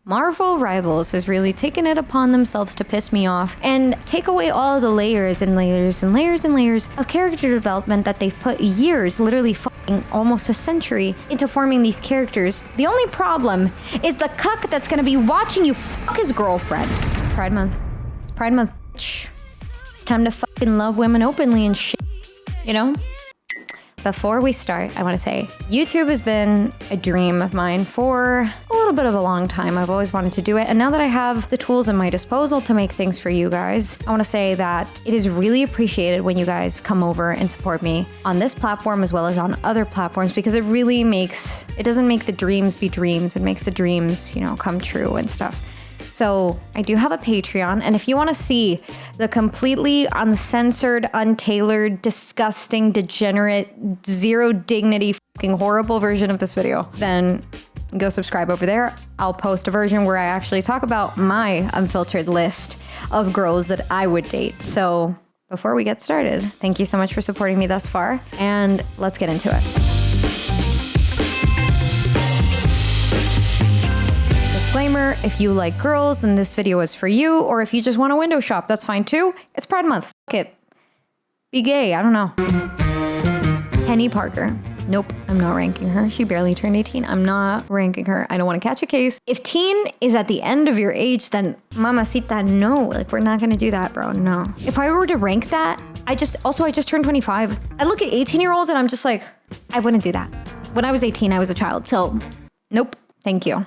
Marvel Rivals has really taken it upon themselves to piss me off and take away all the layers and layers and layers and layers of character development that they've put years, literally fucking almost a century, into forming these characters. The only problem is the cuck that's gonna be watching you fuck his girlfriend. It's Pride Month. It's Pride Month, bitch. It's time to fucking love women openly and shit, you know? Before we start, I want to say YouTube has been a dream of mine for a little bit of a long time. I've always wanted to do it. And now that I have the tools at my disposal to make things for you guys, I want to say that it is really appreciated when you guys come over and support me on this platform as well as on other platforms, because it really makes, it doesn't make the dreams be dreams. It makes the dreams, you know, come true and stuff. So I do have a Patreon, and if you want to see the completely uncensored, untailored, disgusting, degenerate, zero dignity, fucking horrible version of this video, then go subscribe over there. I'll post a version where I actually talk about my unfiltered list of girls that I would date. So before we get started, thank you so much for supporting me thus far, and let's get into it. Disclaimer, if you like girls, then this video is for you, or if you just want to window shop, that's fine too. It's Pride Month, fuck it. Be gay, I don't know. Peni Parker. Nope, I'm not ranking her. She barely turned 18. I'm not ranking her. I don't want to catch a case. If teen is at the end of your age, then mamacita, no. Like, we're not gonna do that, bro, no. If I were to rank that, I just turned 25. I look at 18-year-olds and I'm just like, I wouldn't do that. When I was 18, I was a child, so nope, thank you.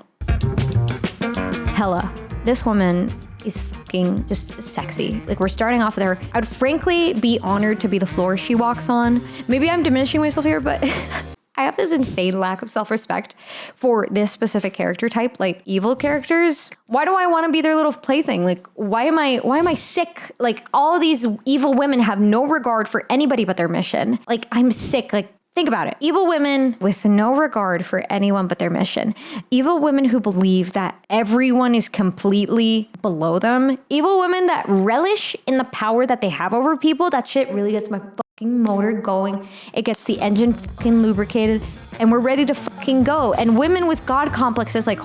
Hela. This woman is fucking just sexy. Like, we're starting off with her. I would frankly be honored to be the floor she walks on. Maybe I'm diminishing myself here, but I have this insane lack of self-respect for this specific character type, like evil characters. Why do I want to be their little plaything? Like, why am I sick? Like, all of these evil women have no regard for anybody but their mission. Like, I'm sick. Like, think about it. Evil women with no regard for anyone but their mission. Evil women who believe that everyone is completely below them. Evil women that relish in the power that they have over people. That shit really gets my fucking motor going. It gets the engine fucking lubricated, and we're ready to fucking go. And women with God complexes, like,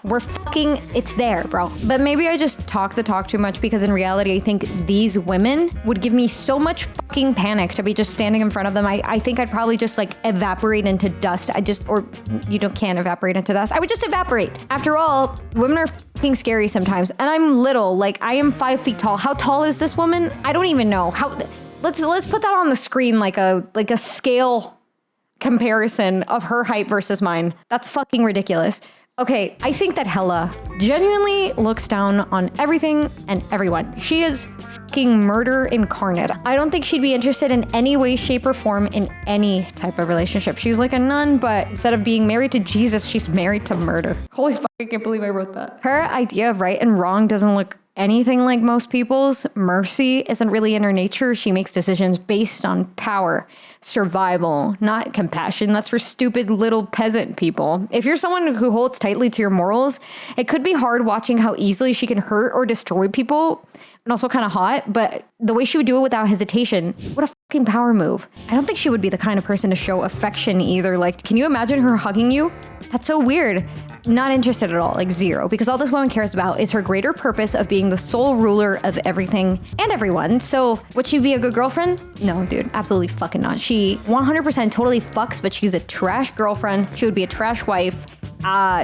we're fucking, it's there, bro. But maybe I just talk the talk too much, because in reality, I think these women would give me so much fucking panic to be just standing in front of them. I think I'd probably just like evaporate into dust. Or you can't evaporate into dust. I would just evaporate. After all, women are fucking scary sometimes. And I'm little, like I am 5 feet tall. How tall is this woman? I don't even know. Let's put that on the screen, like a scale comparison of her height versus mine. That's fucking ridiculous. Okay, I think that Hela genuinely looks down on everything and everyone. She is fucking murder incarnate. I don't think she'd be interested in any way, shape, or form in any type of relationship. She's like a nun, but instead of being married to Jesus, she's married to murder. Holy fuck, I can't believe I wrote that. Her idea of right and wrong doesn't look anything like most people's. Mercy isn't really in her nature. She makes decisions based on power, survival, not compassion. That's for stupid little peasant people. If you're someone who holds tightly to your morals, it could be hard watching how easily she can hurt or destroy people. And also kind of hot, but the way she would do it without hesitation, what a fucking power move. I don't think she would be the kind of person to show affection either. Like, can you imagine her hugging you? That's so weird. Not interested at all, like zero, because all this woman cares about is her greater purpose of being the sole ruler of everything and everyone. So would she be a good girlfriend? No, dude, absolutely fucking not. She 100% totally fucks, but she's a trash girlfriend. She would be a trash wife.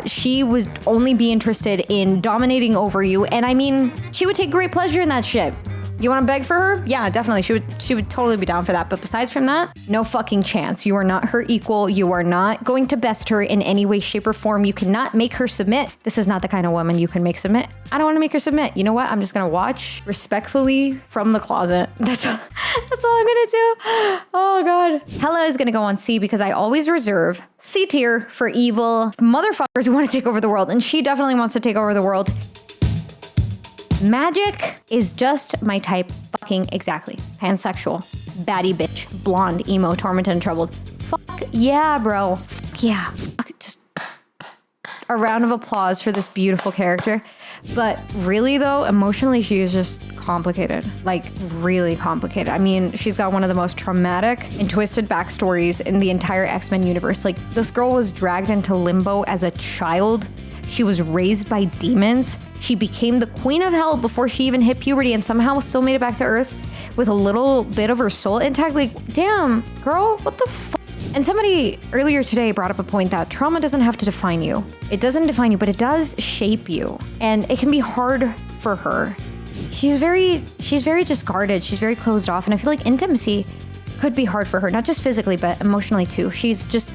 She would only be interested in dominating over you. And I mean, she would take great pleasure in that shit. You want to beg for her? Yeah, definitely. She would totally be down for that. But besides from that, no fucking chance. You are not her equal. You are not going to best her in any way, shape, or form. You cannot make her submit. This is not the kind of woman you can make submit. I don't want to make her submit. You know what? I'm just going to watch respectfully from the closet. That's all I'm going to do. Oh, God. Hela is going to go on C, because I always reserve C tier for evil motherfuckers who want to take over the world. And she definitely wants to take over the world. Magik is just my type, fucking exactly. Pansexual, baddie bitch, blonde, emo, tormented, and troubled. Fuck yeah, bro. Fuck yeah. Fuck, just a round of applause for this beautiful character. But really though, emotionally, she is just complicated, like really complicated. I mean, she's got one of the most traumatic and twisted backstories in the entire X-Men universe. Like, this girl was dragged into limbo as a child She was raised by demons. She became the queen of hell before she even hit puberty and somehow still made it back to Earth with a little bit of her soul intact. Like, damn, girl, what the fuck? And somebody earlier today brought up a point that trauma doesn't have to define you. It doesn't define you, but it does shape you. And it can be hard for her. She's very just guarded. She's very closed off. And I feel like intimacy could be hard for her, not just physically, but emotionally too. She's just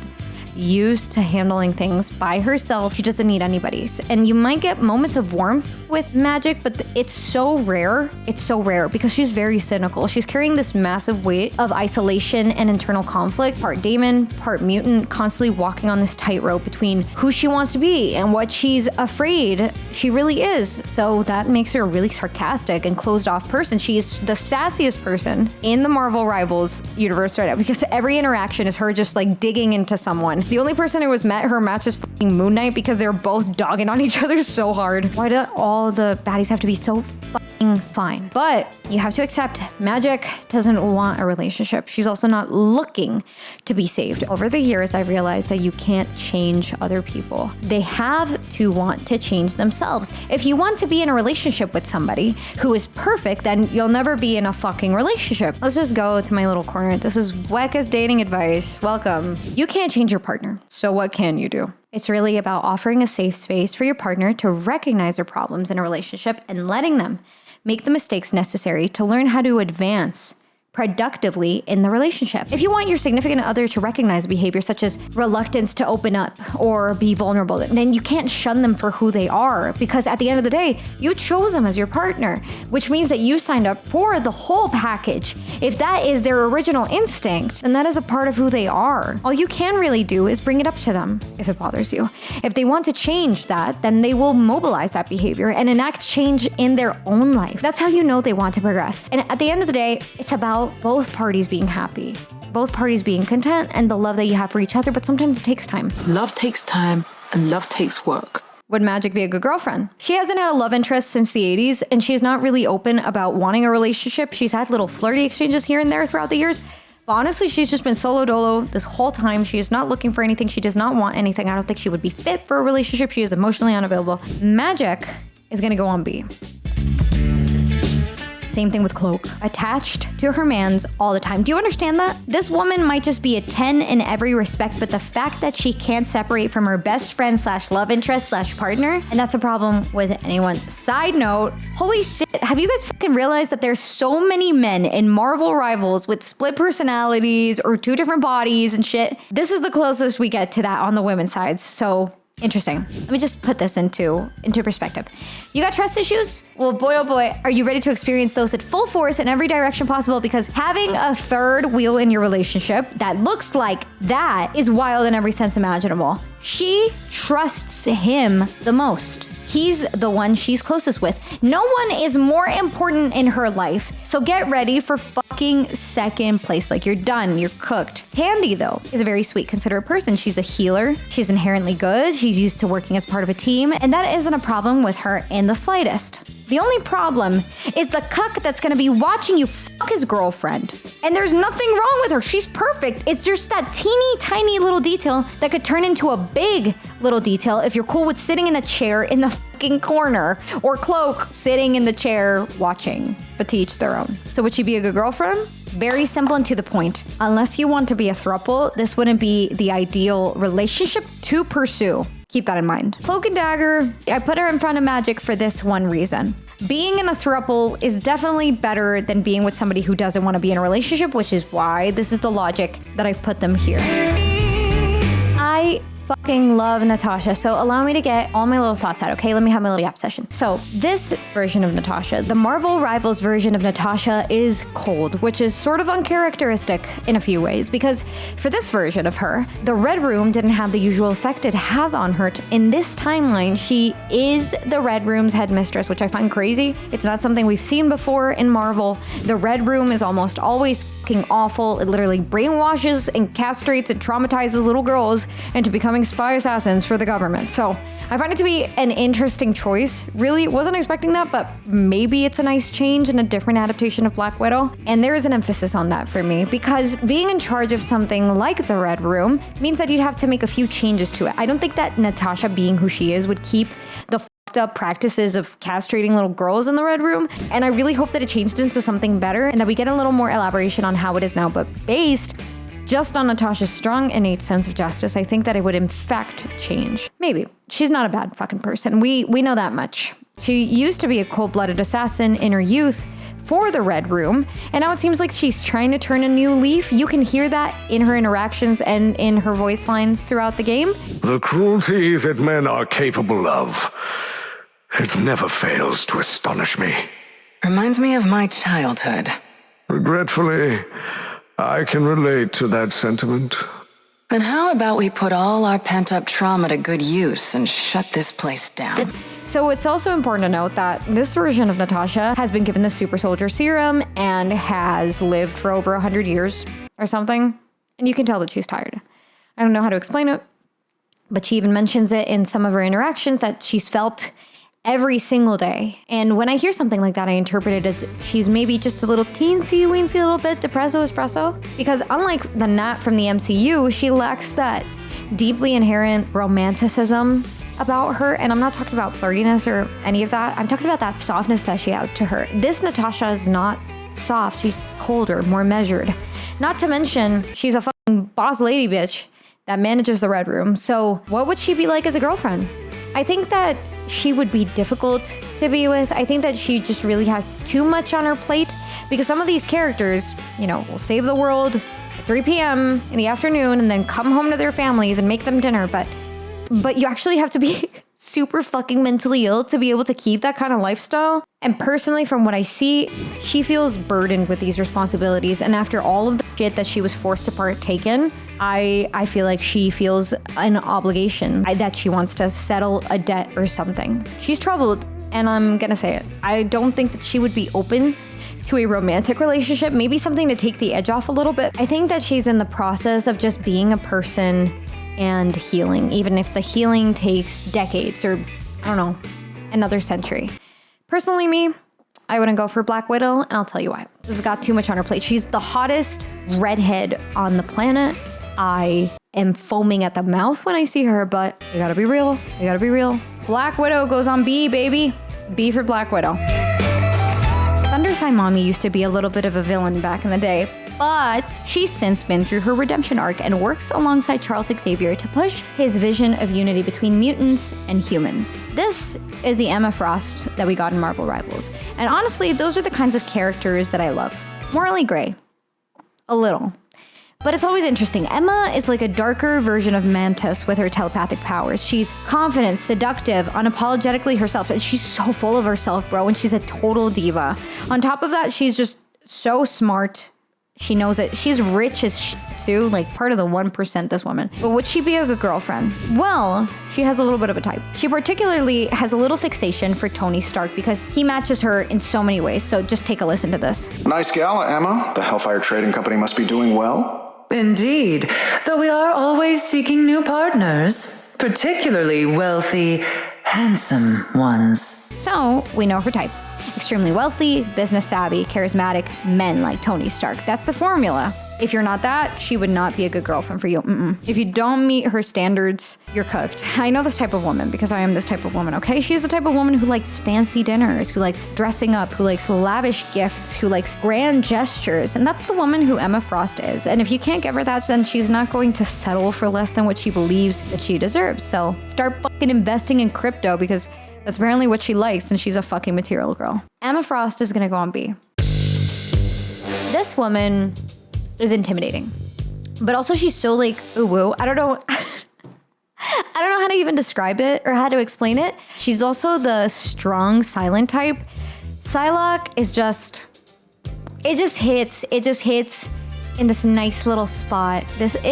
used to handling things by herself. She doesn't need anybody. And you might get moments of warmth with Magik, but it's so rare. It's so rare because she's very cynical. She's carrying this massive weight of isolation and internal conflict, part demon, part mutant, constantly walking on this tightrope between who she wants to be and what she's afraid she really is. So that makes her a really sarcastic and closed off person. She is the sassiest person in the Marvel Rivals universe right now because every interaction is her just like digging into someone. The only person who has met her match is fucking Moon Knight because they're both dogging on each other so hard. Why do all the baddies have to be so fucking fine? But you have to accept Magik doesn't want a relationship. She's also not looking to be saved. Over the years, I've realized that you can't change other people. They have to want to change themselves. If you want to be in a relationship with somebody who is perfect, then you'll never be in a fucking relationship. Let's just go to my little corner. This is Weka's dating advice. Welcome. You can't change your partner. So what can you do? It's really about offering a safe space for your partner to recognize their problems in a relationship and letting them make the mistakes necessary to learn how to advance productively in the relationship. If you want your significant other to recognize behavior such as reluctance to open up or be vulnerable, then you can't shun them for who they are because at the end of the day, you chose them as your partner, which means that you signed up for the whole package. If that is their original instinct, then that is a part of who they are. All you can really do is bring it up to them if it bothers you. If they want to change that, then they will mobilize that behavior and enact change in their own life. That's how you know they want to progress. And at the end of the day, it's about both parties being happy, both parties being content, and the love that you have for each other, but sometimes it takes time. Love takes time, and love takes work. Would Magik be a good girlfriend? She hasn't had a love interest since the 80s, and she's not really open about wanting a relationship. She's had little flirty exchanges here and there throughout the years, but honestly, she's just been solo dolo this whole time. She is not looking for anything. She does not want anything. I don't think she would be fit for a relationship. She is emotionally unavailable. Magik is gonna go on B. Same thing with Cloak. Attached to her mans all the time. Do you understand that? This woman might just be a 10 in every respect, but the fact that she can't separate from her best friend / love interest / partner, and that's a problem with anyone. Side note, holy shit, have you guys fucking realized that there's so many men in Marvel Rivals with split personalities or 2 different bodies and shit? This is the closest we get to that on the women's sides, so interesting. Let me just put this into perspective. You got trust issues? Well, boy, oh boy, are you ready to experience those at full force in every direction possible? Because having a third wheel in your relationship that looks like that is wild in every sense imaginable. She trusts him the most. He's the one she's closest with. No one is more important in her life. So get ready for fucking second place. Like, you're done, you're cooked. Tandy, though, is a very sweet, considerate person. She's a healer. She's inherently good. She's used to working as part of a team. And that isn't a problem with her in the slightest. The only problem is the cuck that's gonna be watching you fuck his girlfriend. And there's nothing wrong with her. She's perfect. It's just that teeny tiny little detail that could turn into a big little detail if you're cool with sitting in a chair in the fucking corner, or Cloak sitting in the chair watching. But to each their own. So would she be a good girlfriend? Very simple and to the point. Unless you want to be a throuple, this wouldn't be the ideal relationship to pursue. Keep that in mind. Cloak and Dagger, I put her in front of Magik for this one reason. Being in a throuple is definitely better than being with somebody who doesn't want to be in a relationship, which is why this is the logic that I've put them here. I fucking love Natasha, so allow me to get all my little thoughts out, okay? Let me have my little yap session. So this version of Natasha, the Marvel Rivals version of Natasha, is cold, which is sort of uncharacteristic in a few ways, because for this version of her, the Red Room didn't have the usual effect it has on her. In this timeline, she is the Red Room's headmistress, which I find crazy. It's not something we've seen before in Marvel. The Red Room is almost always fucking awful. It literally brainwashes and castrates and traumatizes little girls into becoming becoming spy assassins for the government. So I find it to be an interesting choice. Really wasn't expecting that, but maybe it's a nice change and a different adaptation of Black Widow. And there is an emphasis on that for me, because being in charge of something like the Red Room means that you'd have to make a few changes to it. I don't think that Natasha, being who she is, would keep the up practices of castrating little girls in the Red Room, and I really hope that it changed into something better and that we get a little more elaboration on how it is now. But based just on Natasha's strong innate sense of justice, I think that it would in fact change. Maybe. She's not a bad fucking person. We know that much. She used to be a cold-blooded assassin in her youth for the Red Room, and now it seems like she's trying to turn a new leaf. You can hear that in her interactions and in her voice lines throughout the game. The cruelty that men are capable of, it never fails to astonish me. Reminds me of my childhood. Regretfully, I can relate to that sentiment. Then how about we put all our pent-up trauma to good use and shut this place down? So it's also important to note that this version of Natasha has been given the super soldier serum and has lived for over 100 years or something. And you can tell that she's tired. I don't know how to explain it, but she even mentions it in some of her interactions that she's felt every single day. And when I hear something like that, I interpret it as she's maybe just a little teensy-weensy little bit depresso espresso. Because unlike the Nat from the MCU, she lacks that deeply inherent romanticism about her. And I'm not talking about flirtiness or any of that. I'm talking about that softness that she has to her. This Natasha is not soft. She's colder, more measured. Not to mention, she's a fucking boss lady bitch that manages the Red Room. So what would she be like as a girlfriend? I think that she would be difficult to be with. I think that she just really has too much on her plate, because some of these characters, you know, will save the world at 3 p.m. in the afternoon and then come home to their families and make them dinner. But you actually have to be super fucking mentally ill to be able to keep that kind of lifestyle. And personally, from what I see, she feels burdened with these responsibilities. And after all of the shit that she was forced to partake in, I feel like she feels an obligation that she wants to settle a debt or something. She's troubled, and I'm gonna say it. I don't think that she would be open to a romantic relationship, maybe something to take the edge off a little bit. I think that she's in the process of just being a person and healing, even if the healing takes decades or, I don't know, another century. Personally, me, I wouldn't go for Black Widow, and I'll tell you why. This has got too much on her plate. She's the hottest redhead on the planet. I am foaming at the mouth when I see her, but you gotta be real. You gotta be real. Black Widow goes on B, baby. B for Black Widow. Thunder Thigh Mommy used to be a little bit of a villain back in the day, but she's since been through her redemption arc and works alongside Charles Xavier to push his vision of unity between mutants and humans. This is the Emma Frost that we got in Marvel Rivals. And honestly, those are the kinds of characters that I love. Morally gray. A little. But it's always interesting. Emma is like a darker version of Mantis with her telepathic powers. She's confident, seductive, unapologetically herself, and she's so full of herself, bro, and she's a total diva. On top of that, she's just so smart. She knows it. She's rich as shit too, like part of the 1%, this woman. But would she be a good girlfriend? Well, she has a little bit of a type. She particularly has a little fixation for Tony Stark because he matches her in so many ways. So just take a listen to this. Nice gal, Emma. The Hellfire Trading Company must be doing well. Indeed, though we are always seeking new partners, particularly wealthy, handsome ones. So we know her type. Extremely wealthy, business savvy, charismatic men like Tony Stark. That's the formula. If you're not that, she would not be a good girlfriend for you. If you don't meet her standards, you're cooked. I know this type of woman because I am this type of woman, okay? She's the type of woman who likes fancy dinners, who likes dressing up, who likes lavish gifts, who likes grand gestures. And that's the woman who Emma Frost is. And if you can't give her that, then she's not going to settle for less than what she believes that she deserves. So start fucking investing in crypto because that's apparently what she likes, and she's a fucking material girl. Emma Frost is gonna go on B. This woman is intimidating, but also she's so like ooh-woo. I don't know how to even describe it or how to explain it. She's also the strong, silent type. Psylocke is just, it just hits in this nice little spot.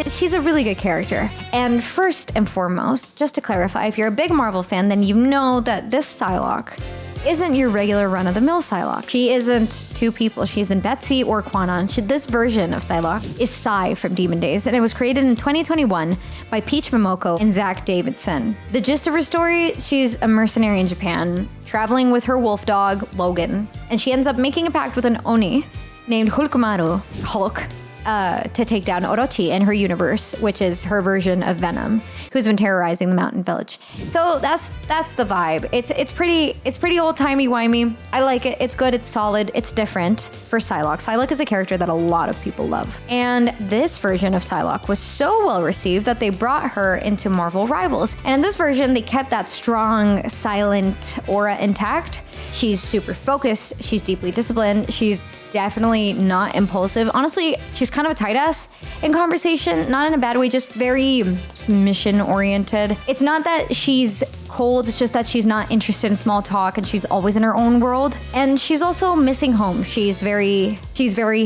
She's a really good character. And first and foremost, just to clarify, if you're a big Marvel fan, then you know that this Psylocke isn't your regular run-of-the-mill Psylocke. She isn't two people. She isn't Betsy or Quanon. This version of Psylocke is Psy from Demon Days, and it was created in 2021 by Peach Momoko and Zach Davidson. The gist of her story, she's a mercenary in Japan, traveling with her wolf dog, Logan, and she ends up making a pact with an Oni named Hulkumaru, Hulk, to take down Orochi in her universe, which is her version of Venom, who's been terrorizing the mountain village. So that's the vibe. It's pretty old-timey wimey. I like it. It's good, it's solid, it's different for Psylocke. Psylocke is a character that a lot of people love. And this version of Psylocke was so well received that they brought her into Marvel Rivals. And in this version, they kept that strong, silent aura intact. She's super focused, she's deeply disciplined, she's definitely not impulsive. Honestly, she's kind of a tight ass in conversation, not in a bad way, just very mission oriented. It's not that she's cold, it's just that she's not interested in small talk and she's always in her own world. And she's also missing home. She's very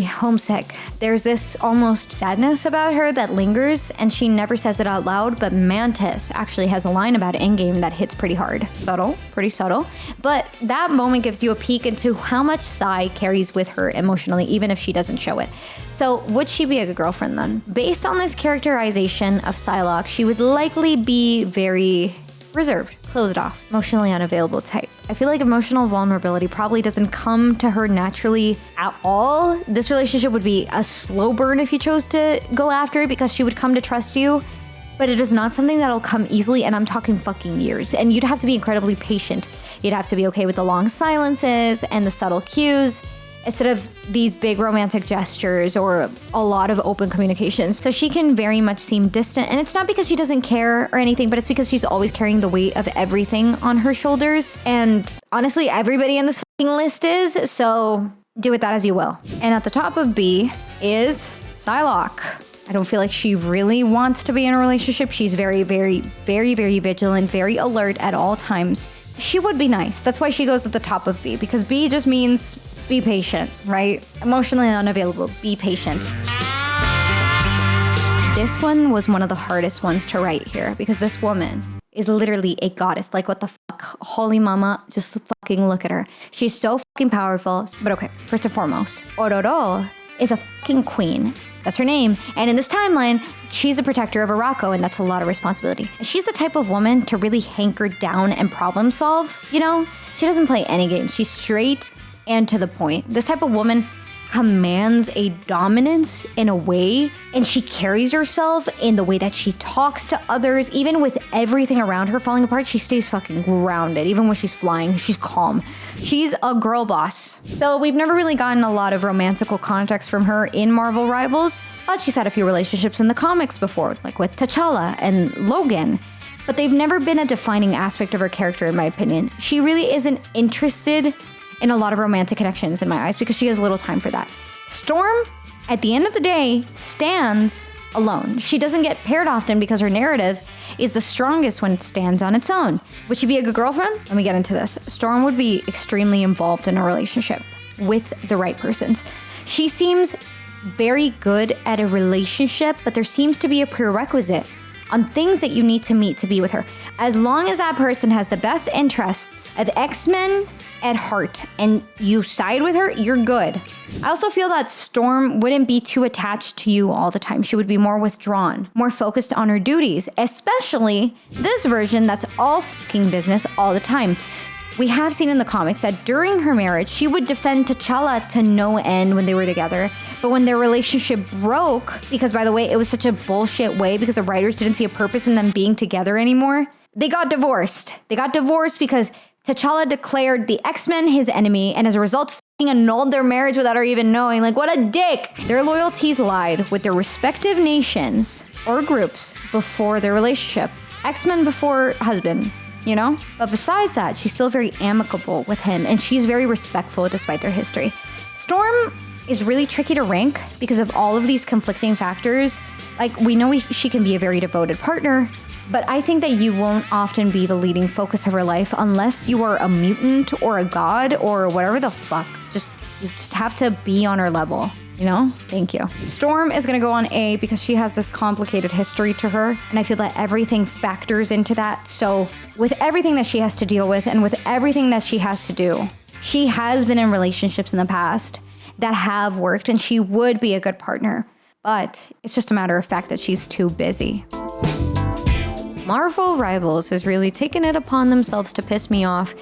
homesick. There's this almost sadness about her that lingers, and she never says it out loud, but Mantis actually has a line about it in-game that hits pretty hard. Subtle, pretty subtle. But that moment gives you a peek into how much Psy carries with her emotionally, even if she doesn't show it. So would she be a good girlfriend then? Based on this characterization of Psylocke, she would likely be very reserved, closed off, emotionally unavailable type. I feel like emotional vulnerability probably doesn't come to her naturally at all. This relationship would be a slow burn if you chose to go after it, because she would come to trust you, but it is not something that'll come easily, and I'm talking fucking years. And you'd have to be incredibly patient. You'd have to be okay with the long silences and the subtle cues, instead of these big romantic gestures or a lot of open communications. So she can very much seem distant, and it's not because she doesn't care or anything, but it's because she's always carrying the weight of everything on her shoulders. And honestly, everybody in this fucking list is, so do with that as you will. And at the top of B is Psylocke. I don't feel like she really wants to be in a relationship. She's very, very, very, very vigilant, very alert at all times. She would be nice. That's why she goes at the top of B, because B just means be patient, right? Emotionally unavailable, be patient. This one was one of the hardest ones to write here, because this woman is literally a goddess. Like, what the fuck? Holy mama, just fucking look at her. She's so fucking powerful. But okay, first and foremost, Ororo is a fucking queen. That's her name. And in this timeline, she's a protector of Arako, and that's a lot of responsibility. She's the type of woman to really hanker down and problem solve, you know? She doesn't play any games. She's straight and to the point. This type of woman commands a dominance in a way, and she carries herself in the way that she talks to others. Even with everything around her falling apart, she stays fucking grounded. Even when she's flying, she's calm. She's a girl boss. So we've never really gotten a lot of romantical context from her in Marvel Rivals, but she's had a few relationships in the comics before, like with T'Challa and Logan. But they've never been a defining aspect of her character, in my opinion. She really isn't interested in a lot of romantic connections in my eyes, because she has little time for that. Storm, at the end of the day, stands alone. She doesn't get paired often because her narrative is the strongest when it stands on its own. Would she be a good girlfriend? Let me get into this. Storm would be extremely involved in a relationship with the right persons. She seems very good at a relationship, but there seems to be a prerequisite on things that you need to meet to be with her. As long as that person has the best interests of X-Men at heart and you side with her, you're good. I also feel that Storm wouldn't be too attached to you all the time. She would be more withdrawn, more focused on her duties, especially this version that's all fucking business all the time. We have seen in the comics that during her marriage, she would defend T'Challa to no end when they were together. But when their relationship broke, because by the way, it was such a bullshit way because the writers didn't see a purpose in them being together anymore, they got divorced. They got divorced because T'Challa declared the X-Men his enemy, and as a result, fucking annulled their marriage without her even knowing. Like, what a dick! Their loyalties lied with their respective nations or groups before their relationship. X-Men before husband. You know? But besides that, she's still very amicable with him, and she's very respectful despite their history. Storm is really tricky to rank because of all of these conflicting factors. Like, we know she can be a very devoted partner, but I think that you won't often be the leading focus of her life unless you are a mutant or a god or whatever the fuck. You just have to be on her level. You know? Thank you. Storm is gonna go on A because she has this complicated history to her, and I feel that everything factors into that. So with everything that she has to deal with and with everything that she has to do, she has been in relationships in the past that have worked, and she would be a good partner. But it's just a matter of fact that she's too busy. Marvel Rivals has really taken it upon themselves to piss me off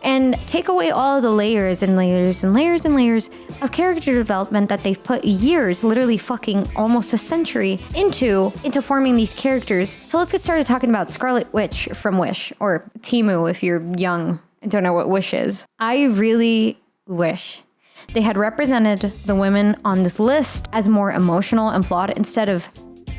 and take away all the layers and layers and layers and layers of character development that they've put years, literally fucking almost a century, into forming these characters. So let's get started talking about Scarlet Witch from Wish, or Temu if you're young and don't know what Wish is. I really wish they had represented the women on this list as more emotional and flawed instead of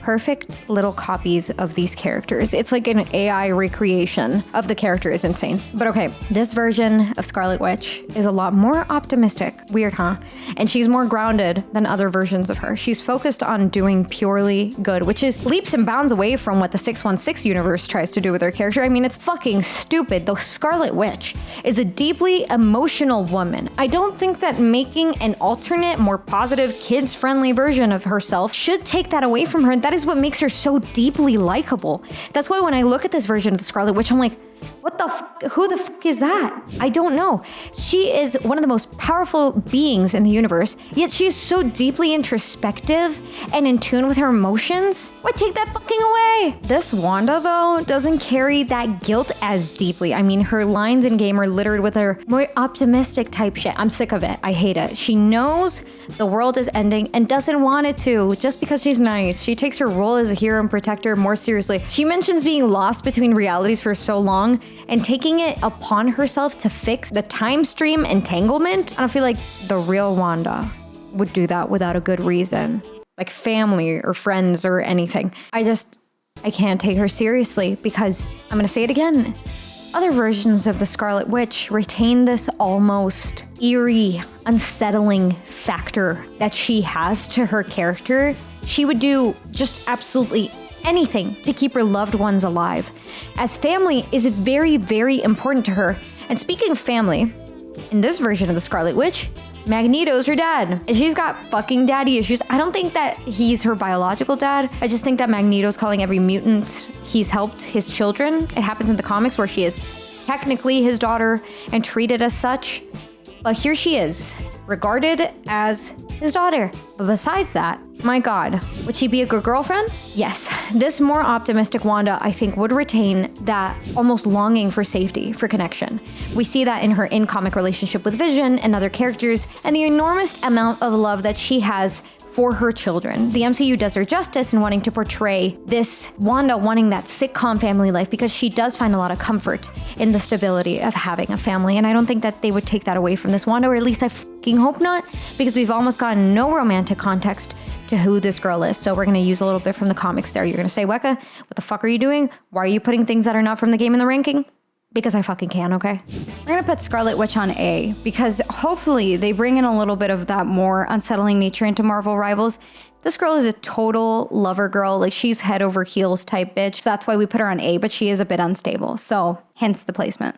perfect little copies of these characters. It's like an AI recreation of the character. Is insane. But okay, this version of Scarlet Witch is a lot more optimistic. Weird, huh? And she's more grounded than other versions of her. She's focused on doing purely good, which is leaps and bounds away from what the 616 universe tries to do with her character. I mean, it's fucking stupid. The Scarlet Witch is a deeply emotional woman. I don't think that making an alternate, more positive, kids-friendly version of herself should take that away from her. That is what makes her so deeply likable. That's why when I look at this version of the Scarlet Witch, I'm like, what the fuck? Who the fuck is that? I don't know. She is one of the most powerful beings in the universe, yet she is so deeply introspective and in tune with her emotions. Why take that fucking away? This Wanda, though, doesn't carry that guilt as deeply. I mean, her lines in game are littered with her more optimistic type shit. I'm sick of it. I hate it. She knows the world is ending and doesn't want it to, just because she's nice. She takes her role as a hero and protector more seriously. She mentions being lost between realities for so long and taking it upon herself to fix the time stream entanglement. I don't feel like the real Wanda would do that without a good reason, like family or friends or anything. I can't take her seriously because, I'm gonna say it again, other versions of the Scarlet Witch retain this almost eerie, unsettling factor that she has to her character. She would do just absolutely anything to keep her loved ones alive, as family is very, very important to her. And speaking of family, in this version of the Scarlet Witch, Magneto's her dad, and she's got fucking daddy issues. I don't think that he's her biological dad. I just think that Magneto's calling every mutant he's helped his children. It happens in the comics where she is technically his daughter and treated as such. But here she is, regarded as his daughter. But besides that, my God, would she be a good girlfriend? Yes. This more optimistic Wanda, I think, would retain that almost longing for safety, for connection. We see that in her in-comic relationship with Vision and other characters, and the enormous amount of love that she has for her children. The MCU does her justice in wanting to portray this Wanda wanting that sitcom family life, because she does find a lot of comfort in the stability of having a family. And I don't think that they would take that away from this Wanda, or at least I fucking hope not, because we've almost gotten no romantic context to who this girl is. So we're gonna use a little bit from the comics there. You're gonna say, Weka, what the fuck are you doing? Why are you putting things that are not from the game in the ranking? Because I fucking can, okay? We're gonna put Scarlet Witch on A because hopefully they bring in a little bit of that more unsettling nature into Marvel Rivals. This girl is a total lover girl. Like, she's head over heels type bitch. So that's why we put her on A, but she is a bit unstable. So hence the placement.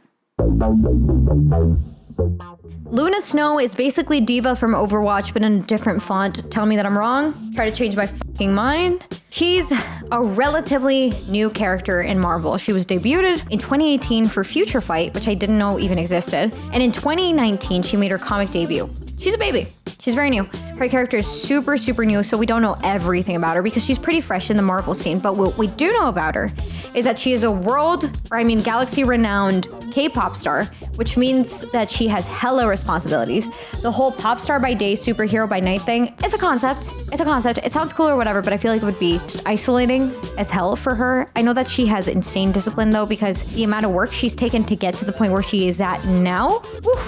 Luna Snow is basically Diva from Overwatch, but in a different font. Tell me that I'm wrong. Try to change my fucking mind. She's a relatively new character in Marvel. She was debuted in 2018 for Future Fight, which I didn't know even existed. And in 2019, she made her comic debut. She's a baby. She's very new. Her character is super, super new, so we don't know everything about her because she's pretty fresh in the Marvel scene. But what we do know about her is that she is a galaxy-renowned K-pop star, which means that she has hella responsibilities. The whole pop star by day, superhero by night thing, it's a concept. It's a concept. It sounds cool or whatever, but I feel like it would be just isolating as hell for her. I know that she has insane discipline though, because the amount of work she's taken to get to the point where she is at now, whew,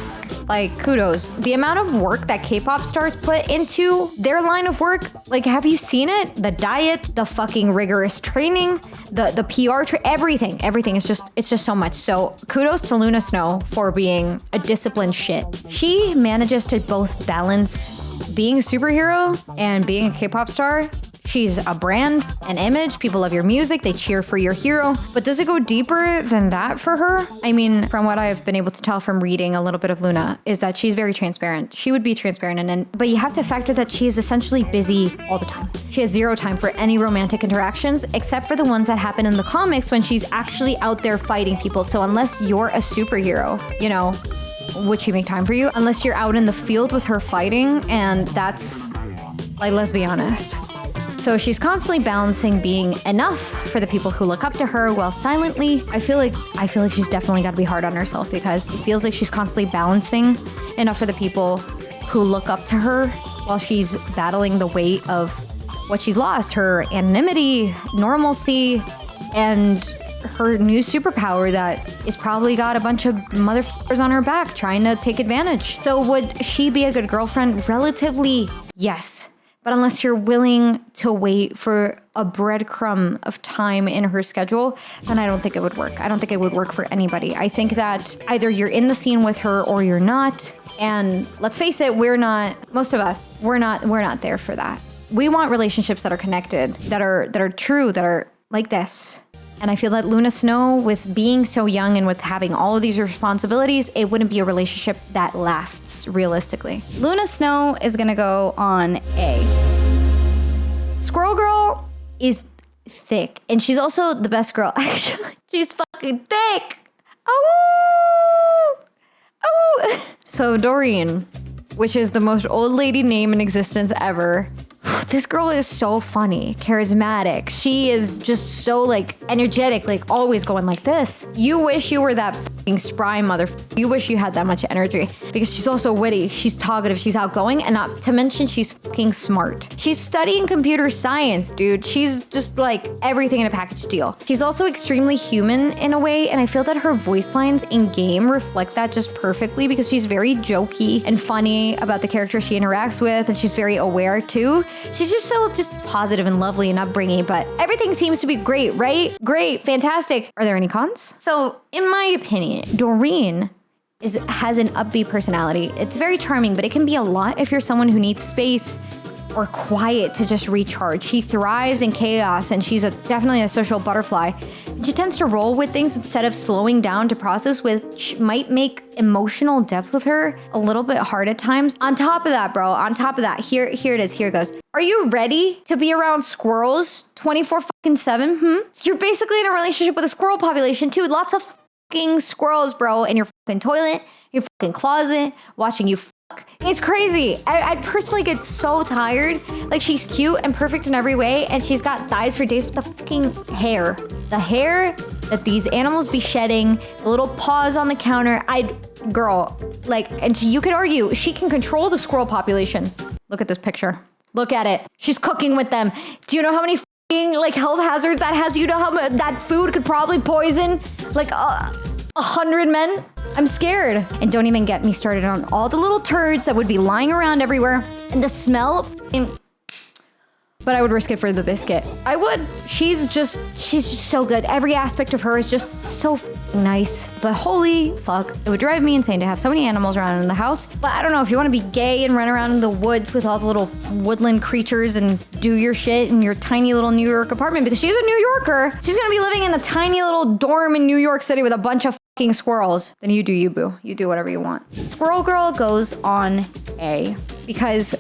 like, kudos. The amount of work that K-pop stars put into their line of work, like, have you seen it? The diet, the fucking rigorous training, the PR, everything. It's just so much. So kudos to Luna Snow for being a disciplined shit. She manages to both balance being a superhero and being a K-pop star. She's a brand, an image. People love your music. They cheer for your hero. But does it go deeper than that for her? I mean, from what I've been able to tell from reading a little bit of Luna, is that she's very transparent. She would be transparent, but you have to factor that she is essentially busy all the time. She has zero time for any romantic interactions, except for the ones that happen in the comics when she's actually out there fighting people. So unless you're a superhero, you know, would she make time for you? Unless you're out in the field with her fighting, and that's, like, let's be honest. So she's constantly balancing being enough for the people who look up to her while silently, I feel like she's definitely got to be hard on herself, because it feels like she's constantly balancing enough for the people who look up to her while she's battling the weight of what she's lost, her anonymity, normalcy, and her new superpower that is probably got a bunch of motherfuckers on her back trying to take advantage. So would she be a good girlfriend? Relatively, yes. But unless you're willing to wait for a breadcrumb of time in her schedule, then I don't think it would work. I don't think it would work for anybody. I think that either you're in the scene with her or you're not. And let's face it, most of us, we're not there for that. We want relationships that are connected, that are true, that are like this. And I feel that Luna Snow, with being so young and with having all of these responsibilities, it wouldn't be a relationship that lasts realistically. Luna Snow is gonna go on A. Squirrel Girl is thick, and she's also the best girl, actually. She's fucking thick. Oh! Oh! So Doreen, which is the most old lady name in existence ever. This girl is so funny, charismatic. She is just so, like, energetic, like, always going like this. You wish you were that fucking spry motherfucker. You wish you had that much energy, because she's also witty, she's talkative, she's outgoing, and not to mention she's fucking smart. She's studying computer science, dude. She's just, like, everything in a package deal. She's also extremely human in a way, and I feel that her voice lines in game reflect that just perfectly, because she's very jokey and funny about the character she interacts with, and she's very aware too. She's just so positive and lovely and upbringing, but everything seems to be great, right? Great, fantastic. Are there any cons? So, in my opinion, Doreen has an upbeat personality. It's very charming, but it can be a lot if you're someone who needs space or quiet to just recharge. She thrives in chaos, and she's definitely a social butterfly. She tends to roll with things instead of slowing down to process, which might make emotional depth with her a little bit hard at times. On top of that, bro, here it is, here it goes. Are you ready to be around squirrels 24/7? You're basically in a relationship with a squirrel population too. Lots of fucking squirrels, bro, in your fucking toilet, your fucking closet, watching you fuck. It's crazy. I personally get so tired. Like, she's cute and perfect in every way, and she's got thighs for days, with the fucking hair. The hair that these animals be shedding, the little paws on the counter. Girl, like, and so you could argue she can control the squirrel population. Look at this picture. Look at it. She's cooking with them. Do you know how many fucking, like, health hazards that has? You know how that food could probably poison, like, 100 men? I'm scared. And don't even get me started on all the little turds that would be lying around everywhere. And the smell of but I would risk it for the biscuit. I would. She's just so good. Every aspect of her is just so nice. But holy fuck, it would drive me insane to have so many animals around in the house. But I don't know, if you want to be gay and run around in the woods with all the little woodland creatures and do your shit in your tiny little New York apartment, because she's a New Yorker. She's gonna be living in a tiny little dorm in New York City with a bunch of fucking squirrels. Then you do you, boo. You do whatever you want. Squirrel Girl goes on A, because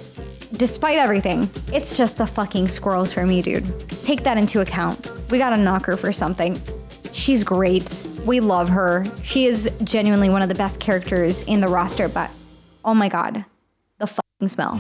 despite everything, it's just the fucking squirrels for me, dude. Take that into account. We gotta knock her for something. She's great. We love her. She is genuinely one of the best characters in the roster, but oh my god, the fucking smell.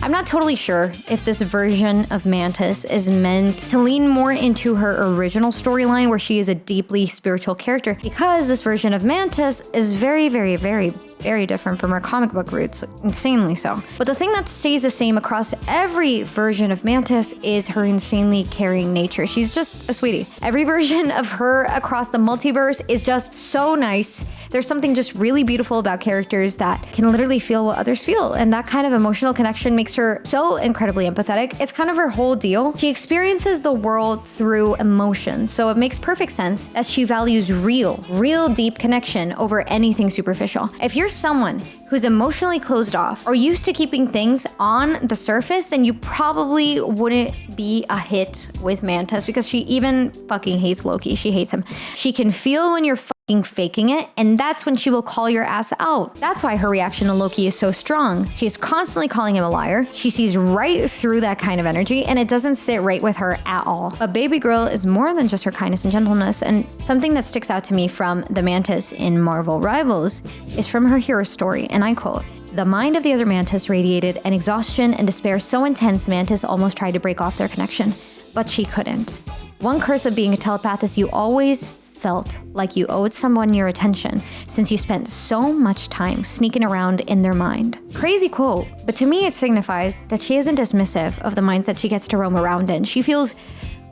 I'm not totally sure if this version of Mantis is meant to lean more into her original storyline, where she is a deeply spiritual character, because this version of Mantis is very, very, very, very different from her comic book roots, insanely so. But the thing that stays the same across every version of Mantis is her insanely caring nature. She's just a sweetie. Every version of her across the multiverse is just so nice. There's something just really beautiful about characters that can literally feel what others feel, and that kind of emotional connection makes her so incredibly empathetic. It's kind of her whole deal. She experiences the world through emotion, so it makes perfect sense that she values real deep connection over anything superficial. If you're someone who's emotionally closed off or used to keeping things on the surface, then you probably wouldn't be a hit with Mantis, because she even fucking hates Loki. She hates him. She can feel when you're fucking faking it, and that's when she will call your ass out. That's why her reaction to Loki is so strong. She's constantly calling him a liar. She sees right through that kind of energy, and it doesn't sit right with her at all. But baby girl is more than just her kindness and gentleness, and something that sticks out to me from the Mantis in Marvel Rivals is from her hero story, and I quote, "The mind of the other Mantis radiated an exhaustion and despair so intense Mantis almost tried to break off their connection, but she couldn't. One curse of being a telepath is you always felt like you owed someone your attention since you spent so much time sneaking around in their mind." Crazy quote, but to me it signifies that she isn't dismissive of the minds that she gets to roam around in. She feels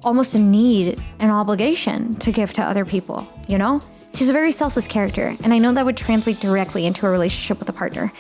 almost a need, an obligation to give to other people, you know? She's a very selfless character, and I know that would translate directly into a relationship with a partner.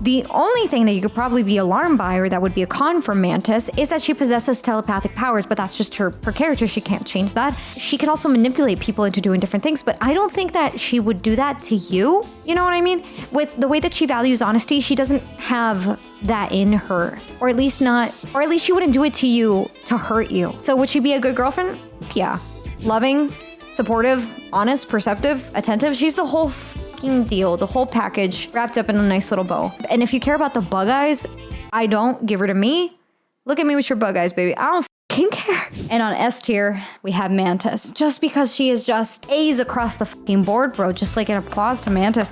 The only thing that you could probably be alarmed by, or that would be a con for Mantis, is that she possesses telepathic powers, but that's just her character. She can't change that. She can also manipulate people into doing different things, but I don't think that she would do that to you. You know what I mean? With the way that she values honesty, she doesn't have that in her, or at least she wouldn't do it to you to hurt you. So would she be a good girlfriend? Yeah. Loving, supportive, honest, perceptive, attentive. She's the whole fucking deal, the whole package wrapped up in a nice little bow. And if you care about the bug eyes, I don't. Give her to me. Look at me with your bug eyes, baby. I don't fucking care. And on S tier, we have Mantis. Just because she is just A's across the fucking board, bro. Just like an applause to Mantis.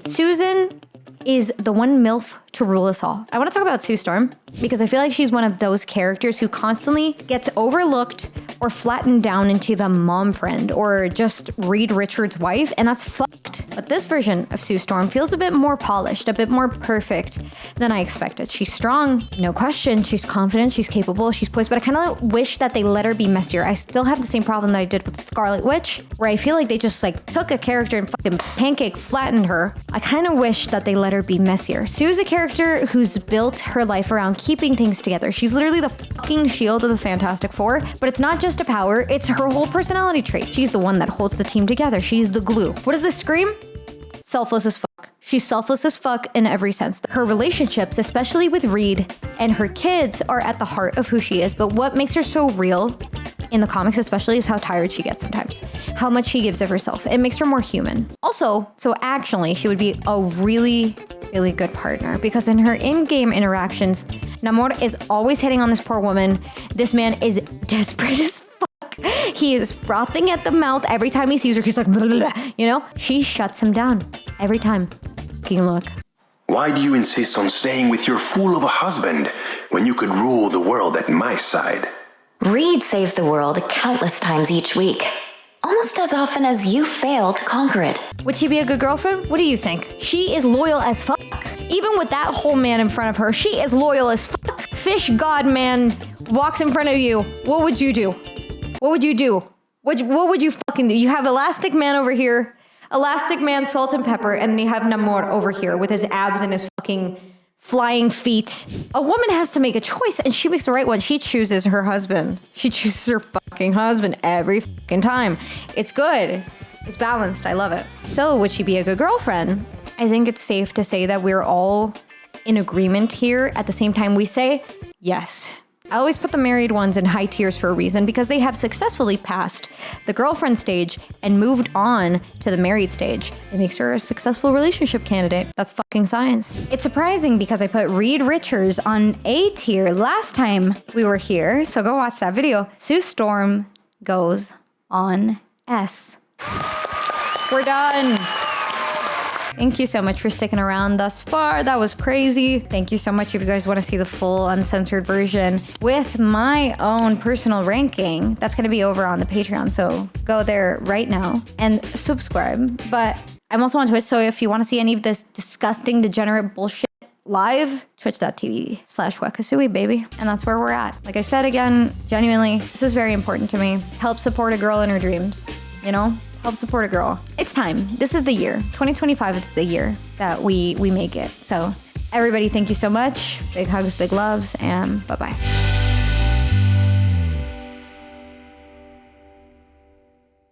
Susan is the one MILF to rule us all. I want to talk about Sue Storm because I feel like she's one of those characters who constantly gets overlooked or flattened down into the mom friend or just Reed Richards' wife, and that's fucked. But this version of Sue Storm feels a bit more polished, a bit more perfect than I expected. She's strong, no question. She's confident, she's capable, she's poised, but I kind of wish that they let her be messier. I still have the same problem that I did with Scarlet Witch, where I feel like they just like took a character and fucking pancake flattened her. I kind of wish that they let her be messier. Sue's a character who's built her life around keeping things together. She's literally the fucking shield of the Fantastic Four, but it's not just a power, it's her whole personality trait. She's the one that holds the team together. She's the glue. What does this scream? Selfless as fuck. She's selfless as fuck in every sense. Her relationships, especially with Reed and her kids, are at the heart of who she is, but what makes her so real in the comics especially is how tired she gets sometimes, how much she gives of herself. It makes her more human. Also, so actually, she would be a really good partner because in her in-game interactions, Namor is always hitting on this poor woman. This man is desperate as fuck. He is frothing at the mouth every time he sees her. He's like, blah, blah, blah. You know? She shuts him down every time. Fucking look. Why do you insist on staying with your fool of a husband when you could rule the world at my side? Reed saves the world countless times each week. Almost as often as you fail to conquer it. Would she be a good girlfriend? What do you think? She is loyal as fuck. Even with that whole man in front of her, she is loyal as fuck. Fish god man walks in front of you. What would you do? What would you do? What would you fucking do? You have Elastic Man over here. Elastic Man, Salt and Pepper, and then you have Namor over here with his abs and his fucking flying feet. A woman has to make a choice, and she makes the right one. She chooses her husband. She chooses her fucking husband every fucking time. It's good. It's balanced. I love it. So, would she be a good girlfriend? I think it's safe to say that we're all in agreement here. At the same time, we say yes. I always put the married ones in high tiers for a reason because they have successfully passed the girlfriend stage and moved on to the married stage. It makes her a successful relationship candidate. That's fucking science. It's surprising because I put Reed Richards on A tier last time we were here, so go watch that video. Sue Storm goes on S. We're done. Thank you so much for sticking around thus far. That was crazy. Thank you so much if you guys want to see the full uncensored version with my own personal ranking. That's going to be over on the Patreon, so go there right now and subscribe. But I'm also on Twitch, so if you want to see any of this disgusting, degenerate bullshit live, twitch.tv/WekaSuwi, baby. And that's where we're at. Like I said again, genuinely, this is very important to me. Help support a girl in her dreams, you know? Help support a girl. It's time. This is the year. 2025 is the year that we make it. So everybody, thank you so much. Big hugs, big loves, and bye-bye.